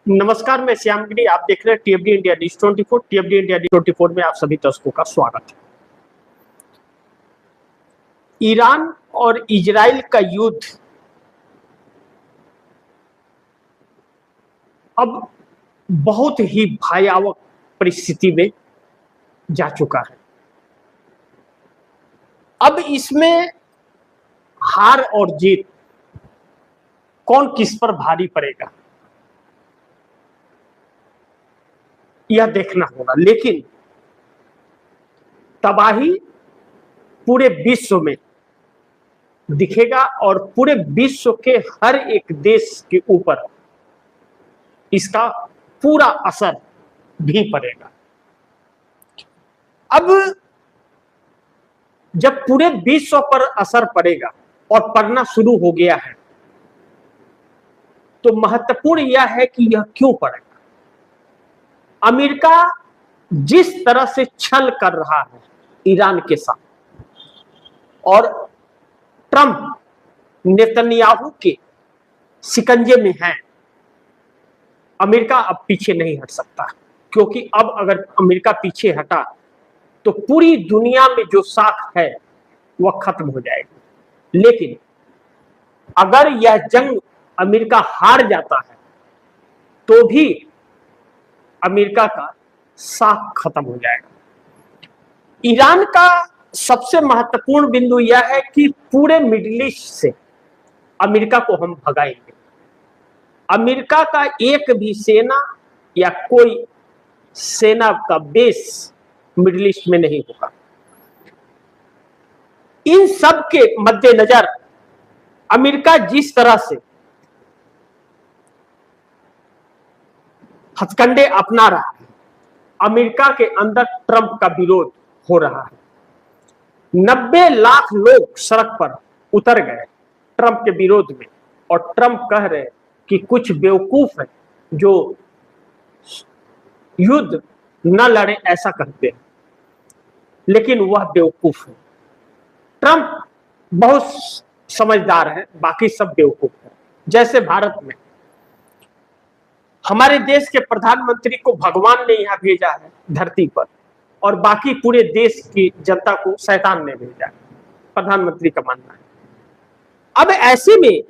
नमस्कार, मैं श्यामगिरी। आप देख रहे हैं टीएफडी इंडिया न्यूज 24। टीएफडी इंडिया न्यूज 24 में आप सभी दर्शकों का स्वागत है। ईरान और इजराइल का युद्ध अब बहुत ही भयावह परिस्थिति में जा चुका है। अब इसमें हार और जीत कौन किस पर भारी पड़ेगा, यह देखना होगा। लेकिन तबाही पूरे विश्व में दिखेगा और पूरे विश्व के हर एक देश के ऊपर इसका पूरा असर भी पड़ेगा। अब जब पूरे विश्व पर असर पड़ेगा और पड़ना शुरू हो गया है, तो महत्वपूर्ण यह है कि यह क्यों पड़ेगा। अमेरिका जिस तरह से छल कर रहा है ईरान के साथ, और ट्रंप नेतन्याहू के शिकंजे में है, अमेरिका अब पीछे नहीं हट सकता। क्योंकि अब अगर अमेरिका पीछे हटा तो पूरी दुनिया में जो साख है वह खत्म हो जाएगी। लेकिन अगर यह जंग अमेरिका हार जाता है तो भी अमेरिका का साख खत्म हो जाएगा। ईरान का सबसे महत्वपूर्ण बिंदु यह है कि पूरे मिडिल ईस्ट से अमेरिका को हम भगाएंगे। अमेरिका का एक भी सेना या कोई सेना का बेस मिडिल ईस्ट में नहीं होगा। इन सब के मद्देनजर अमेरिका जिस तरह से हथकंडे अपना रहा है, अमेरिका के अंदर ट्रंप का विरोध हो रहा है। 90 लाख लोग सड़क पर उतर गए ट्रंप के विरोध में, और ट्रंप कह रहे कि कुछ बेवकूफ है जो युद्ध न लड़े ऐसा कहते हैं, लेकिन वह बेवकूफ है। ट्रंप बहुत समझदार है, बाकी सब बेवकूफ है। जैसे भारत में हमारे देश के प्रधानमंत्री को भगवान ने यहां भेजा है धरती पर, और बाकी पूरे देश की जनता को शैतान ने भेजा है, प्रधानमंत्री का मानना है। अब ऐसे में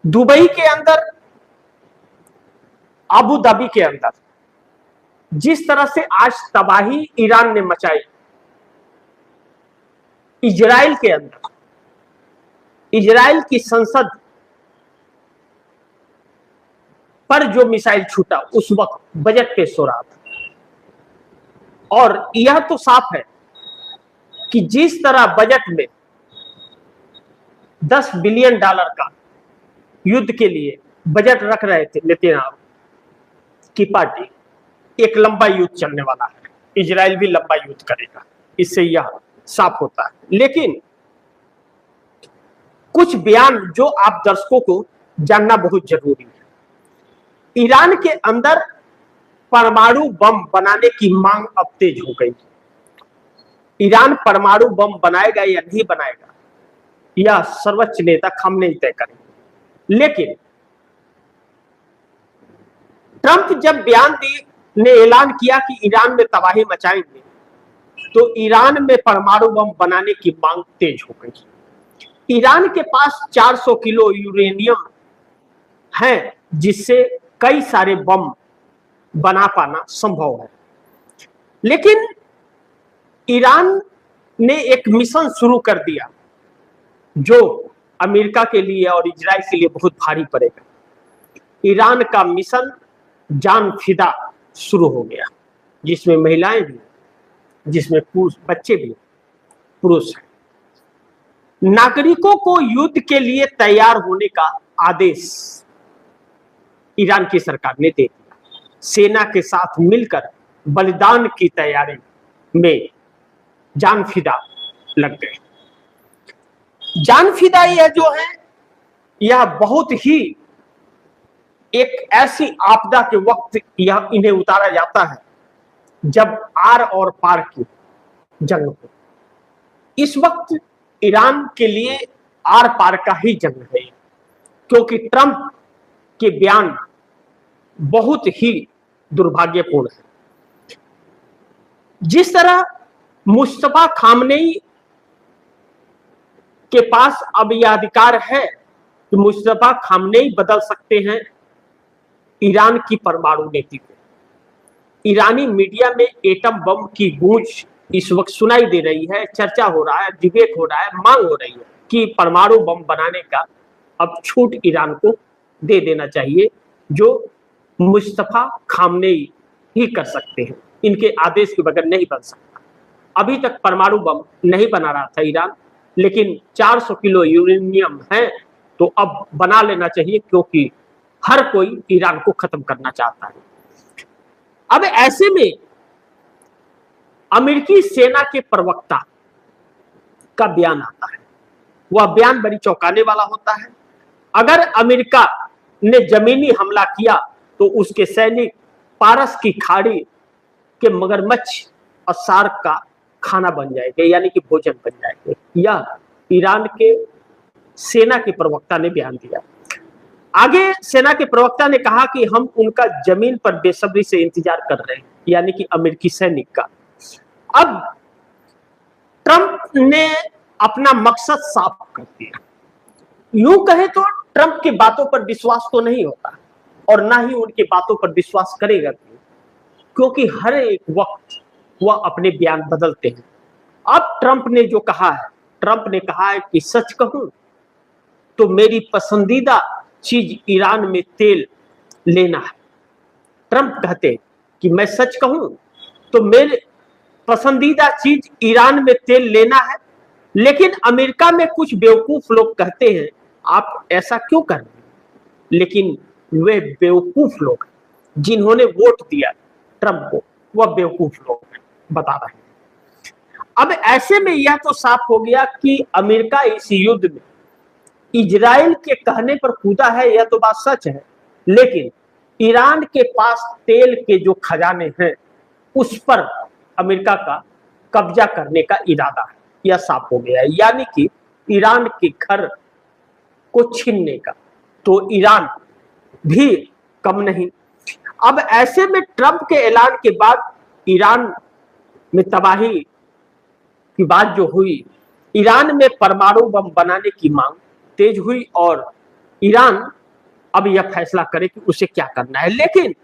दुबई के अंदर, अबू धाबी के अंदर जिस तरह से आज तबाही ईरान ने मचाई, इजराइल के अंदर इजराइल की संसद पर जो मिसाइल छूटा उस वक्त बजट पेश हो रहा था। और यह तो साफ है कि जिस तरह बजट में $10 बिलियन का युद्ध के लिए बजट रख रहे थे नेतन्याहू की पार्टी, एक लंबा युद्ध चलने वाला है। इजराइल भी लंबा युद्ध करेगा, इससे यह साफ होता है। लेकिन कुछ बयान जो आप दर्शकों को जानना बहुत जरूरी है। ईरान के अंदर परमाणु बम बनाने की मांग अब तेज हो गई। ईरान परमाणु बम बनाएगा या नहीं बनाएगा, यह सर्वोच्च नेता खामनेई तय करेंगे। लेकिन ट्रंप जब ने ऐलान किया कि ईरान में तबाही मचाएंगे, तो ईरान में परमाणु बम बनाने की मांग तेज हो गई। ईरान के पास 400 किलो यूरेनियम है, जिससे कई सारे बम बना पाना संभव है। लेकिन ईरान ने एक मिशन शुरू कर दिया जो अमेरिका के लिए और इजराइल के लिए बहुत भारी पड़ेगा। ईरान का मिशन जान फिदा शुरू हो गया, जिसमें महिलाएं भी, जिसमें बच्चे भी, पुरुष हैं। नागरिकों को युद्ध के लिए तैयार होने का आदेश ईरान की सरकार ने दे दिया। सेना के साथ मिलकर बलिदान की तैयारी में जान फिदा लग गए। जान फिदा यह जो है, यह बहुत ही एक ऐसी आपदा के वक्त यह इन्हें उतारा जाता है जब आर और पार की जंग हो। इस वक्त ईरान के लिए आर पार का ही जंग है, क्योंकि ट्रंप के बयान बहुत ही दुर्भाग्यपूर्ण है। जिस तरह मुस्तफा खामनेई के पास अब यह अधिकार है कि मुस्तफा खामनेई बदल सकते हैं ईरान की परमाणु नीति को। ईरानी मीडिया में एटम बम की गूंज इस वक्त सुनाई दे रही है, चर्चा हो रहा है, डिबेट हो रहा है, मांग हो रही है कि परमाणु बम बनाने का अब छूट ईरान को दे देना चाहिए, जो मुस्तफा खामनेई ही कर सकते हैं, इनके आदेश के बगैर नहीं बन सकता। अभी तक परमाणु बम नहीं बना रहा था ईरान, लेकिन 400 किलो यूरेनियम है तो अब बना लेना चाहिए, क्योंकि हर कोई ईरान को खत्म करना चाहता है। अब ऐसे में अमेरिकी सेना के प्रवक्ता का बयान आता है। वह बयान बड़ी चौंकाने वाला होता है। अगर अमेरिका ने जमीनी हमला किया तो उसके सैनिक पारस की खाड़ी के मगरमच्छ और शार्क का खाना बन जाएंगे, यानी कि भोजन बन जाएंगे। यह ईरान के सेना के प्रवक्ता ने बयान दिया। आगे सेना के प्रवक्ता ने कहा कि हम उनका जमीन पर बेसब्री से इंतजार कर रहे हैं, यानी कि अमेरिकी सैनिक का। अब ट्रंप ने अपना मकसद साफ कर दिया। यूं कहे तो ट्रंप की बातों पर विश्वास तो नहीं होता और ना ही उनकी बातों पर विश्वास करेगा, क्योंकि हर एक वक्त वह अपने बयान बदलते हैं। अब ट्रंप ने जो कहा है, ट्रंप ने कहा है कि सच कहूं तो मेरी पसंदीदा चीज ईरान में तेल लेना है। ट्रंप कहते हैं कि मैं सच कहूं तो मेरे पसंदीदा चीज ईरान में तेल लेना है, लेकिन अमेरिका में कुछ बेवकूफ लोग कहते हैं आप ऐसा क्यों कर रहे हैं, लेकिन वे बेवकूफ लोग जिन्होंने वोट दिया ट्रंप को, वह बेवकूफ लोग बता रहे हैं। अब ऐसे में यह तो साफ हो गया कि अमेरिका इस युद्ध में इजराइल के कहने पर कूदा है, यह तो बात सच है, लेकिन ईरान के पास तेल के जो खजाने हैं उस पर अमेरिका का कब्जा करने का इरादा है, यह साफ हो गया है, यानी कि ईरान के घर को छीनने का। तो ईरान भी कम नहीं। अब ऐसे में ट्रंप के ऐलान के बाद ईरान में तबाही की बात जो हुई, ईरान में परमाणु बम बनाने की मांग तेज हुई और ईरान अब यह फैसला करे कि उसे क्या करना है। लेकिन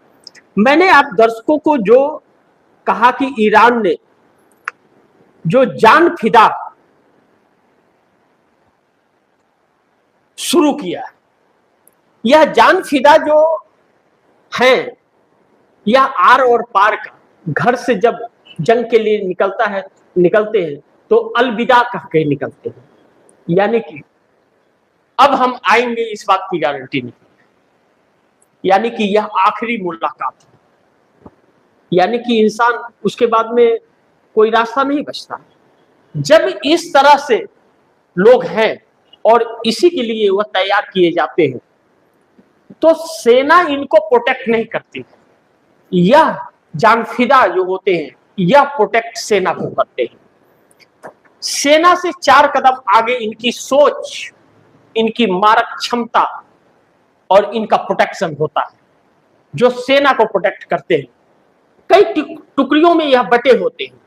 मैंने आप दर्शकों को जो कहा कि ईरान ने जो जान फिदा शुरू किया, यह जान फिदा जो है, यह आर और पार का, घर से जब जंग के लिए निकलते हैं तो अलविदा कह के निकलते हैं, यानी कि अब हम आएंगे इस बात की गारंटी नहीं, यानी कि यह आखिरी मुलाकात है, यानी कि इंसान उसके बाद में कोई रास्ता नहीं बचता। जब इस तरह से लोग हैं और इसी के लिए वह तैयार किए जाते हैं, तो सेना इनको प्रोटेक्ट नहीं करती। यह जानफिदा जो होते हैं यह प्रोटेक्ट सेना को करते हैं। सेना से 4 कदम आगे इनकी सोच, इनकी मारक क्षमता और इनका प्रोटेक्शन होता है, जो सेना को प्रोटेक्ट करते हैं। कई टुकड़ियों में यह बटे होते हैं,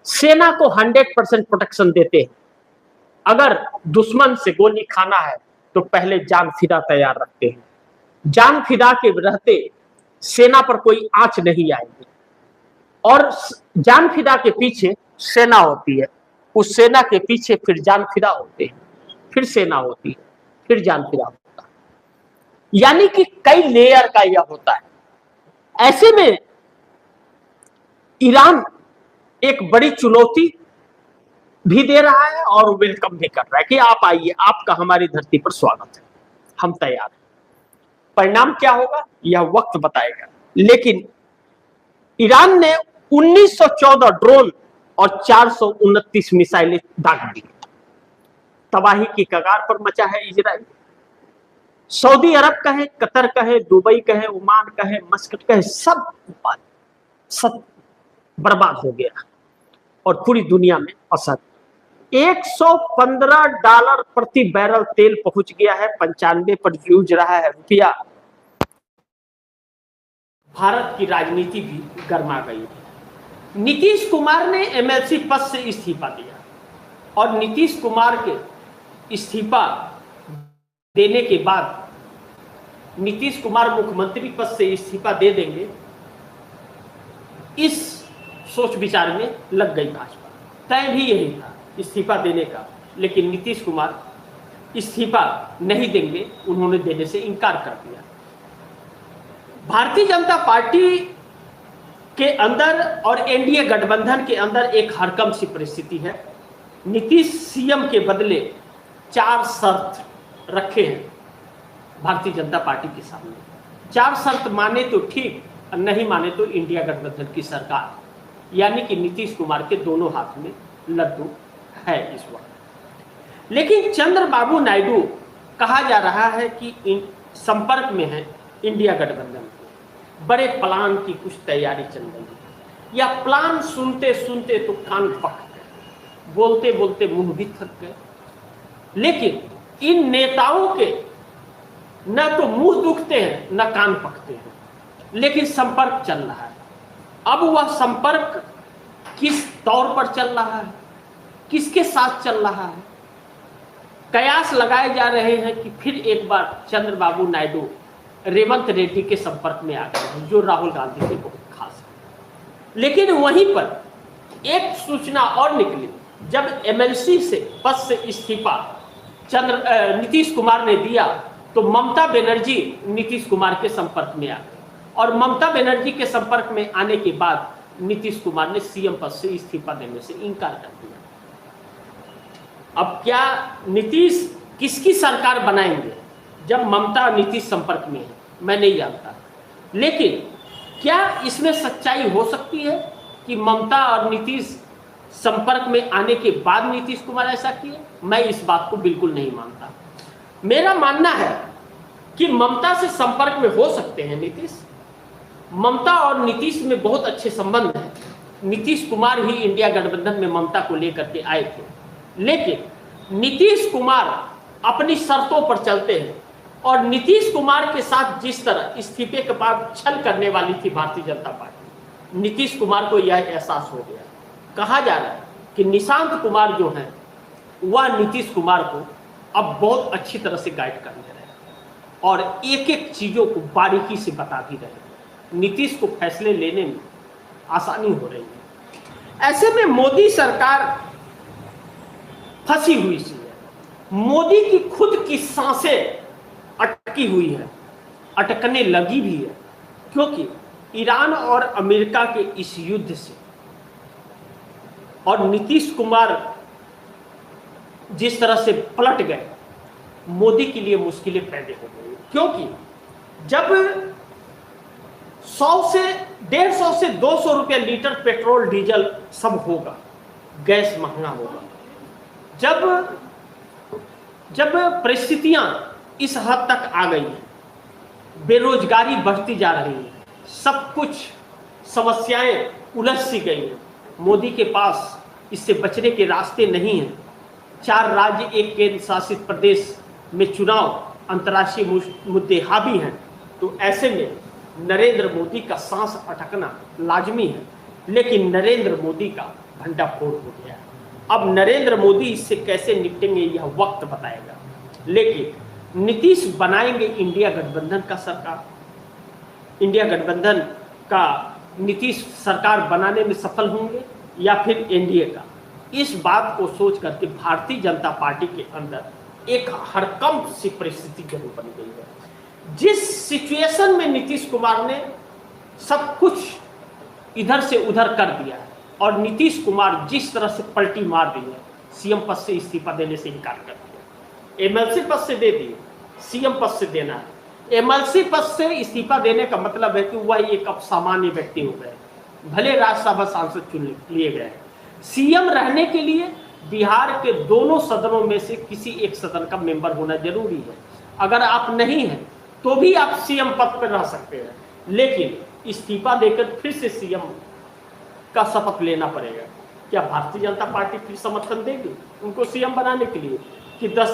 सेना को 100% प्रोटेक्शन देते हैं। अगर दुश्मन से गोली खाना है तो पहले जान फिदा तैयार रखते हैं। जान फिदा के रहते सेना पर कोई आंच नहीं आएगी, और जान फिदा के पीछे सेना होती है, उस सेना के पीछे फिर जान फिदा होते हैं, फिर सेना होती है, फिर जान फिदा होता है, यानी कि कई लेयर का यह होता है। ऐसे में ईरान एक बड़ी चुनौती भी दे रहा है और वेलकम भी कर रहा है कि आप आइए, आपका हमारी धरती पर स्वागत है, हम तैयार हैं। परिणाम क्या होगा यह वक्त बताएगा, लेकिन ईरान ने 1914 ड्रोन और 429 मिसाइलें दाग दी। तबाही की कगार पर मचा है इजराइल। सऊदी अरब कहे, कतर कहे, दुबई कहे, ओमान कहे, मस्कट कहे, सब बर्बाद हो गया और पूरी दुनिया में असर। $115 प्रति बैरल तेल पहुंच गया है, 95 पर जूझ रहा है रुपया। भारत की राजनीति भी गर्मा गई है। नीतीश कुमार ने एमएलसी पद से इस्तीफा दिया और नीतीश कुमार के इस्तीफा देने के बाद नीतीश कुमार मुख्यमंत्री पद से इस्तीफा दे देंगे, इस सोच विचार में लग गई भाजपा। तय भी यही था इस्तीफा देने का, लेकिन नीतीश कुमार इस्तीफा नहीं देंगे, उन्होंने देने से इनकार कर दिया। भारतीय जनता पार्टी के अंदर और एनडीए गठबंधन के अंदर एक हरकम सी परिस्थिति है। नीतीश सीएम के बदले 4 शर्त रखे हैं भारतीय जनता पार्टी के सामने। 4 शर्त माने तो ठीक, नहीं माने तो इंडिया गठबंधन की सरकार, यानी कि नीतीश कुमार के दोनों हाथ में लड्डू है इस वक्त। लेकिन चंद्रबाबू नायडू कहा जा रहा है कि संपर्क में है इंडिया गठबंधन के, बड़े प्लान की कुछ तैयारी चल रही है। या प्लान सुनते सुनते तो कान पक गए, बोलते बोलते मुंह भी थक गए। लेकिन इन नेताओं के न तो मुंह दुखते हैं न कान पकते हैं, लेकिन संपर्क चल रहा है। अब वह संपर्क किस तौर पर चल रहा है, किसके साथ चल रहा है, कयास लगाए जा रहे हैं कि फिर एक बार चंद्रबाबू नायडू रेवंत रेड्डी के संपर्क में आ गए हैं, जो राहुल गांधी के बहुत खास है। लेकिन वहीं पर एक सूचना और निकली, जब एमएलसी से पद से इस्तीफा नीतीश कुमार ने दिया तो ममता बनर्जी नीतीश कुमार के संपर्क में आ गए, और ममता बनर्जी के संपर्क में आने के बाद नीतीश कुमार ने सीएम पद से इस्तीफा देने से इनकार कर दिया। अब क्या नीतीश किसकी सरकार बनाएंगे जब ममता नीतीश संपर्क में है, मैं नहीं जानता। लेकिन क्या इसमें सच्चाई हो सकती है कि ममता और नीतीश संपर्क में आने के बाद नीतीश कुमार ऐसा किए? मैं इस बात को बिल्कुल नहीं मानता। मेरा मानना है कि ममता से संपर्क में हो सकते हैं नीतीश, ममता और नीतीश में बहुत अच्छे संबंध हैं। नीतीश कुमार ही इंडिया गठबंधन में ममता को लेकर के आए थे, लेकिन नीतीश कुमार अपनी शर्तों पर चलते हैं, और नीतीश कुमार के साथ जिस तरह इस्तीफे के बाद छल करने वाली थी भारतीय जनता पार्टी, नीतीश कुमार को यह एहसास हो गया। कहा जा रहा है कि निशांत कुमार जो है वह नीतीश कुमार को अब बहुत अच्छी तरह से गाइड कर रहे हैं और एक एक चीजों को बारीकी से बता भी रहे हैं। नीतीश को फैसले लेने में आसानी हो रही है। ऐसे में मोदी सरकार फंसी हुई सी है। मोदी की खुद की सांसें अटकी हुई है, अटकने लगी भी है, क्योंकि ईरान और अमेरिका के इस युद्ध से और नीतीश कुमार जिस तरह से पलट गए, मोदी के लिए मुश्किलें पैदा हो गई। क्योंकि जब 150 से 200 रुपये लीटर पेट्रोल डीजल सब होगा, गैस महंगा होगा, जब परिस्थितियां इस हद तक आ गई हैं, बेरोजगारी बढ़ती जा रही है, सब कुछ समस्याएं उलझ सी गई हैं, मोदी के पास इससे बचने के रास्ते नहीं हैं। 4 राज्य, एक केंद्र शासित प्रदेश में चुनाव, अंतर्राष्ट्रीय मुद्दे हावी हैं। तो ऐसे में नरेंद्र मोदी का सांस अटकना लाजमी है। लेकिन नरेंद्र मोदी का भंडाफोड़ हो गया है। अब नरेंद्र मोदी इससे कैसे निपटेंगे यह वक्त बताएगा। लेकिन नीतीश बनाएंगे इंडिया गठबंधन का सरकार, इंडिया गठबंधन का नीतीश सरकार बनाने में सफल होंगे या फिर एनडीए का, इस बात को सोच करके भारतीय जनता पार्टी के अंदर एक हड़कंप सी परिस्थिति जरूर बन गई है। जिस सिचुएशन में नीतीश कुमार ने सब कुछ इधर से उधर कर दिया है और नीतीश कुमार जिस तरह से पलटी मार दी है, सीएम पद से इस्तीफा देने से इनकार कर दिया, एमएलसी पद से दे दिए, सीएम पद से देना है। एमएलसी पद से इस्तीफा देने का मतलब है कि वह एक अब सामान्य व्यक्ति हो गए, भले राज्यसभा सांसद चुन लिए गए। सीएम रहने के लिए बिहार के दोनों सदनों में से किसी एक सदन का मेंबर होना जरूरी है। अगर आप नहीं हैं तो भी आप सीएम पद पर रह सकते हैं, लेकिन इस्तीफा देकर फिर से सीएम का शपथ लेना पड़ेगा। क्या भारतीय जनता पार्टी फिर समर्थन देगी उनको सीएम बनाने के लिए कि 10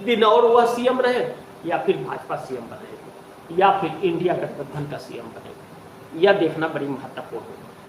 दिन और वह सीएम रहे, या फिर भाजपा सीएम बनेगी, या फिर इंडिया गठबंधन का सीएम बनेगा? यह देखना बड़ी महत्वपूर्ण है।